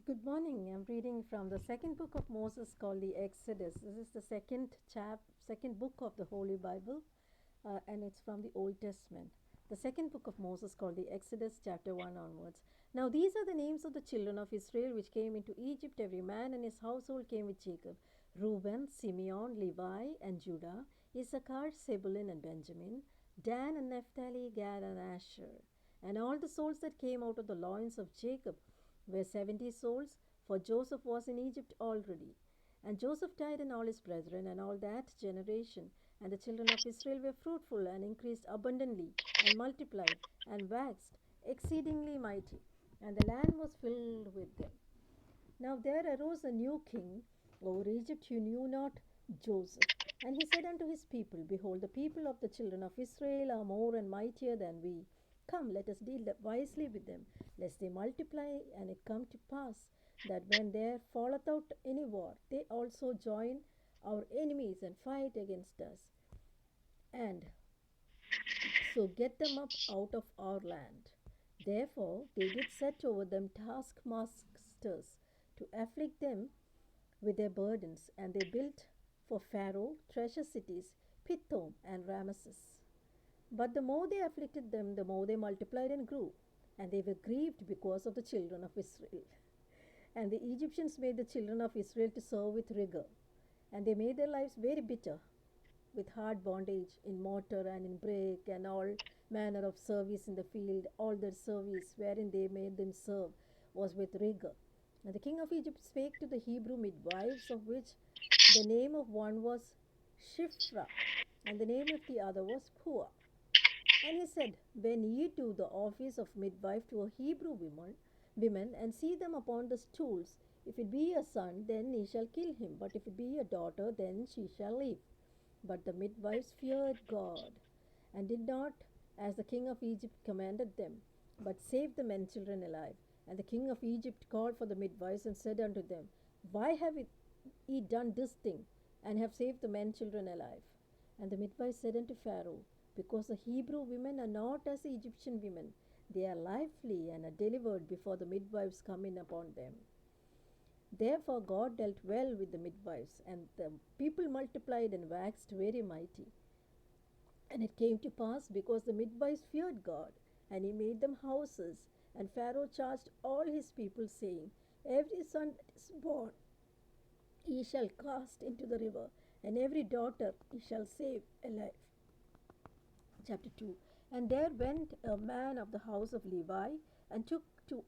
Good morning. I'm reading from the second book of Moses called the Exodus. This is the second book of the Holy Bible, and it's from the Old Testament. The second book of Moses called the Exodus, chapter 1 onwards. Now, these are the names of the children of Israel which came into Egypt. Every man and his household came with Jacob: Reuben, Simeon, Levi, and Judah, Issachar, Zebulun, and Benjamin, Dan and Naphtali, Gad, and Asher. And all the souls that came out of the loins of Jacob were 70 souls, for Joseph was in Egypt already. And Joseph died, and all his brethren, and all that generation. And the children of Israel were fruitful, and increased abundantly, and multiplied, and waxed exceedingly mighty. And the land was filled with them. Now there arose a new king over Egypt who knew not Joseph. And he said unto his people, Behold, the people of the children of Israel are more and mightier than we. Come, let us deal wisely with them, lest they multiply. And it come to pass that when there falleth out any war, they also join our enemies and fight against us, and so get them up out of our land. Therefore they did set over them taskmasters to afflict them with their burdens, and they built for Pharaoh treasure cities, Pithom and Ramesses. But the more they afflicted them, the more they multiplied and grew, and they were grieved because of the children of Israel. And the Egyptians made the children of Israel to serve with rigor, and they made their lives very bitter with hard bondage in mortar and in brick and all manner of service in the field. All their service wherein they made them serve was with rigor. And the king of Egypt spake to the Hebrew midwives, of which the name of one was Shiphrah, and the name of the other was Puah. And he said, When ye do the office of midwife to a Hebrew women, and see them upon the stools, if it be a son, then ye shall kill him, but if it be a daughter, then she shall live. But the midwives feared God, and did not as the king of Egypt commanded them, but saved the men children alive. And the king of Egypt called for the midwives, and said unto them, Why have ye done this thing, and have saved the men children alive? And the midwives said unto Pharaoh, Because the Hebrew women are not as the Egyptian women. They are lively, and are delivered before the midwives come in upon them. Therefore God dealt well with the midwives, and the people multiplied and waxed very mighty. And it came to pass, because the midwives feared God, and he made them houses. And Pharaoh charged all his people, saying, Every son that is born he shall cast into the river, and every daughter he shall save alive. Chapter 2. And there went a man of the house of Levi, and took to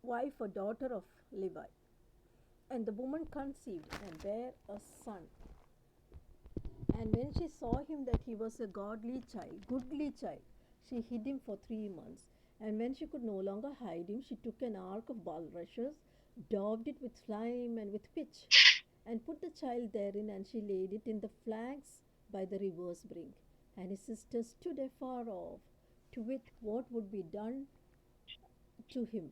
wife a daughter of Levi. And the woman conceived, and bare a son. And when she saw him that he was a goodly child, she hid him for 3 months. And when she could no longer hide him, she took an ark of bulrushes, daubed it with slime and with pitch, and put the child therein, and she laid it in the flags by the river's brink. And his sister stood afar off, to wit what would be done to him.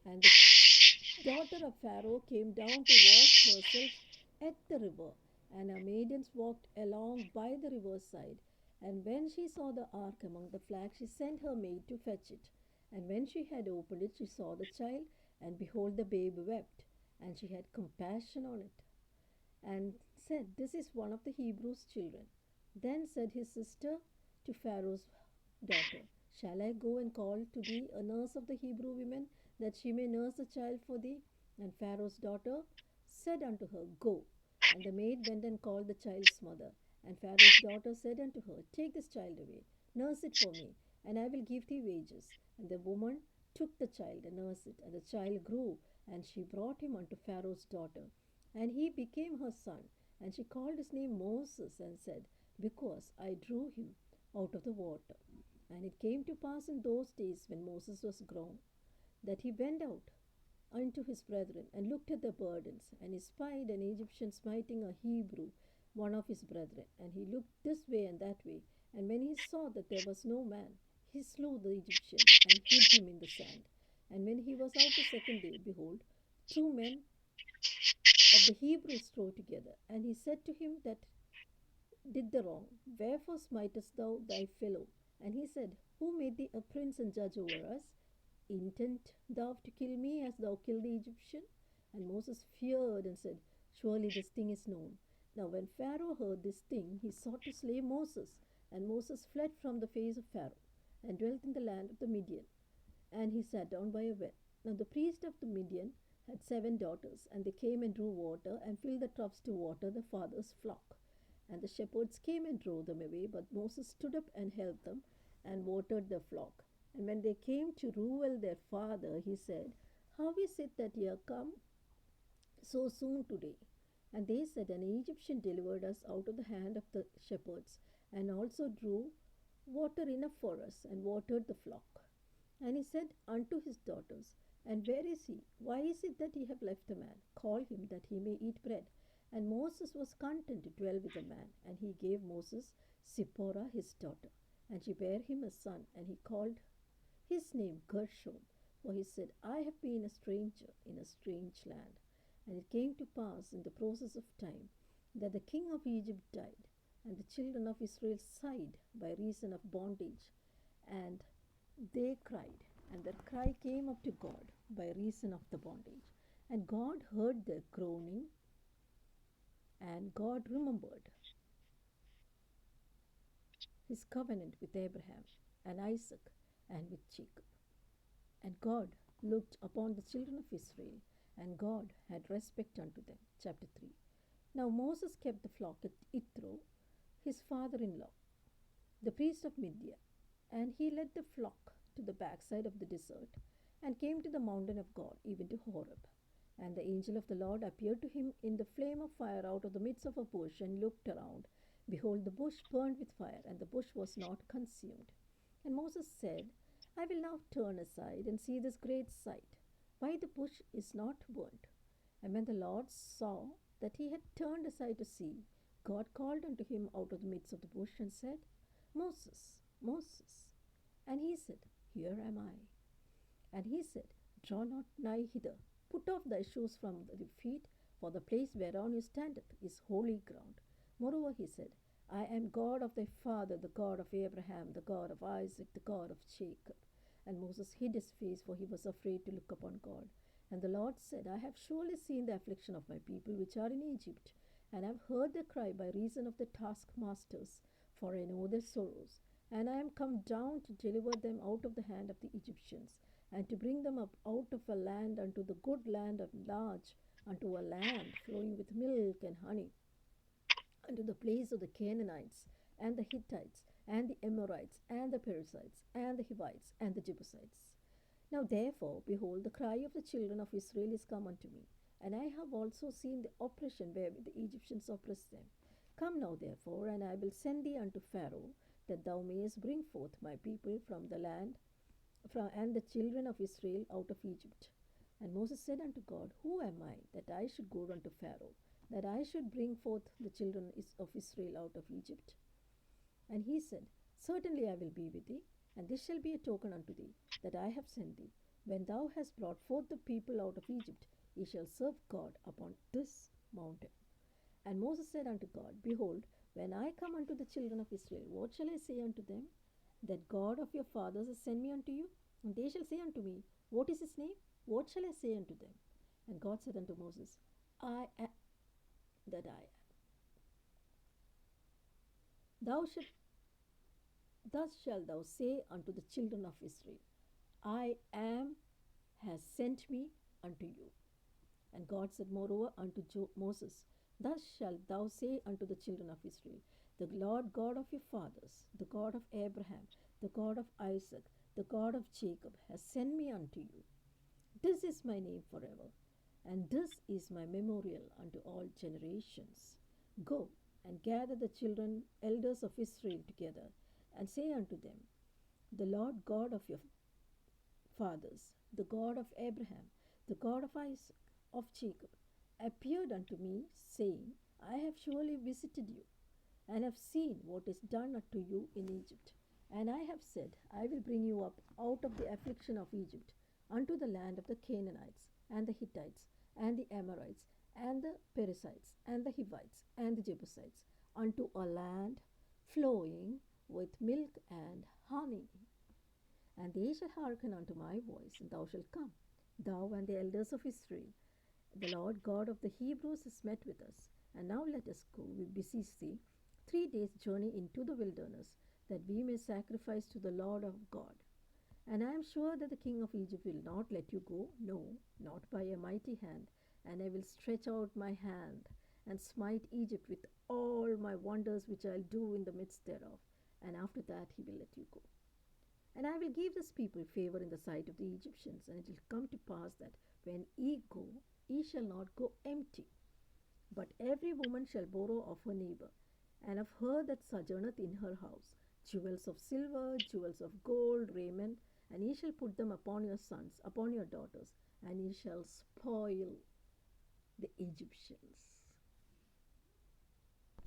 And the daughter of Pharaoh came down to wash herself at the river, and her maidens walked along by the river's side. And when she saw the ark among the flags, she sent her maid to fetch it. And when she had opened it, she saw the child, and behold, the babe wept. And she had compassion on it, and said, This is one of the Hebrews' children. Then said his sister to Pharaoh's daughter, Shall I go and call to thee a nurse of the Hebrew women, that she may nurse the child for thee? And Pharaoh's daughter said unto her, Go. And the maid went and called the child's mother. And Pharaoh's daughter said unto her, Take this child away, nurse it for me, and I will give thee wages. And the woman took the child and nursed it, and the child grew, and she brought him unto Pharaoh's daughter. And he became her son, and she called his name Moses, and said, Because I drew him out of the water. And it came to pass in those days, when Moses was grown, that he went out unto his brethren, and looked at their burdens. And he spied an Egyptian smiting a Hebrew, one of his brethren. And he looked this way and that way. And when he saw that there was no man, he slew the Egyptian, and hid him in the sand. And when he was out the second day, behold, two men of the Hebrews strove together. And he said to him that did the wrong, Wherefore smitest thou thy fellow? And he said, Who made thee a prince and judge over us? Intent thou to kill me as thou killed the Egyptian? And Moses feared and said, Surely this thing is known. Now when Pharaoh heard this thing, he sought to slay Moses. And Moses fled from the face of Pharaoh, and dwelt in the land of the Midian. And he sat down by a well. Now the priest of the Midian had 7 daughters, and they came and drew water, and filled the troughs to water the father's flock. And the shepherds came and drove them away, but Moses stood up and held them, and watered their flock. And when they came to Reuel their father, he said, How is it that ye are come so soon today? And they said, An Egyptian delivered us out of the hand of the shepherds, and also drew water enough for us, and watered the flock. And he said unto his daughters, And where is he? Why is it that ye have left the man? Call him, that he may eat bread. And Moses was content to dwell with the man, and he gave Moses Zipporah his daughter. And she bare him a son, and he called his name Gershom, for he said, I have been a stranger in a strange land. And it came to pass in the process of time that the king of Egypt died, and the children of Israel sighed by reason of bondage, and they cried, and their cry came up to God by reason of the bondage. And God heard their groaning, and God remembered his covenant with Abraham and Isaac and with Jacob. And God looked upon the children of Israel, and God had respect unto them. Chapter 3. Now Moses kept the flock at Ithro, his father in law, the priest of Midian, and he led the flock to the backside of the desert, and came to the mountain of God, even to Horeb. And the angel of the Lord appeared to him in the flame of fire out of the midst of a bush, and looked around. Behold, the bush burned with fire, and the bush was not consumed. And Moses said, I will now turn aside and see this great sight, why the bush is not burnt. And when the Lord saw that he had turned aside to see, God called unto him out of the midst of the bush, and said, Moses, Moses. And he said, Here am I. And he said, Draw not nigh hither, put off thy shoes from thy feet, for the place whereon you standeth is holy ground. Moreover, he said, I am God of thy father, the God of Abraham, the God of Isaac, the God of Jacob. And Moses hid his face, for he was afraid to look upon God. And the Lord said, I have surely seen the affliction of my people which are in Egypt, and have heard their cry by reason of the taskmasters, for I know their sorrows. And I am come down to deliver them out of the hand of the Egyptians, and to bring them up out of a land unto the good land of large, unto a land flowing with milk and honey, unto the place of the Canaanites, and the Hittites, and the Amorites, and the Perizzites, and the Hivites, and the Jebusites. Now therefore, behold, the cry of the children of Israel is come unto me, and I have also seen the oppression wherewith the Egyptians oppress them. Come now therefore, and I will send thee unto Pharaoh, that thou mayest bring forth my people from the land, and the children of Israel out of Egypt. And Moses said unto God, Who am I, that I should go unto Pharaoh, that I should bring forth the children of Israel out of Egypt? And he said, Certainly I will be with thee, and this shall be a token unto thee, that I have sent thee. When thou hast brought forth the people out of Egypt, ye shall serve God upon this mountain. And Moses said unto God, Behold, when I come unto the children of Israel, what shall I say unto them? That God of your fathers has sent me unto you? And they shall say unto me, What is his name? What shall I say unto them? And God said unto Moses, I am that I am. Thus shalt thou say unto the children of Israel, I am has sent me unto you. And God said moreover unto Moses, Thus shalt thou say unto the children of Israel, The Lord God of your fathers, the God of Abraham, the God of Isaac, the God of Jacob, has sent me unto you. This is my name forever, and this is my memorial unto all generations. Go and gather the children, elders of Israel together, and say unto them, The Lord God of your fathers, the God of Abraham, the God of Isaac, of Jacob, appeared unto me, saying, I have surely visited you, and have seen what is done unto you in Egypt. And I have said, I will bring you up out of the affliction of Egypt unto the land of the Canaanites, and the Hittites, and the Amorites, and the Perizzites, and the Hivites, and the Jebusites, unto a land flowing with milk and honey. And they shall hearken unto my voice, and thou shalt come, thou and the elders of Israel. The Lord God of the Hebrews is met with us. And now let us go, we beseech thee, 3 days' journey into the wilderness, that we may sacrifice to the Lord our God. And I am sure that the king of Egypt will not let you go, no, not by a mighty hand. And I will stretch out my hand and smite Egypt with all my wonders which I'll do in the midst thereof. And after that he will let you go. And I will give this people favor in the sight of the Egyptians, and it will come to pass that when ye go, ye shall not go empty, but every woman shall borrow of her neighbor, and of her that sojourneth in her house, jewels of silver, jewels of gold, raiment, and ye shall put them upon your sons, upon your daughters, and ye shall spoil the Egyptians.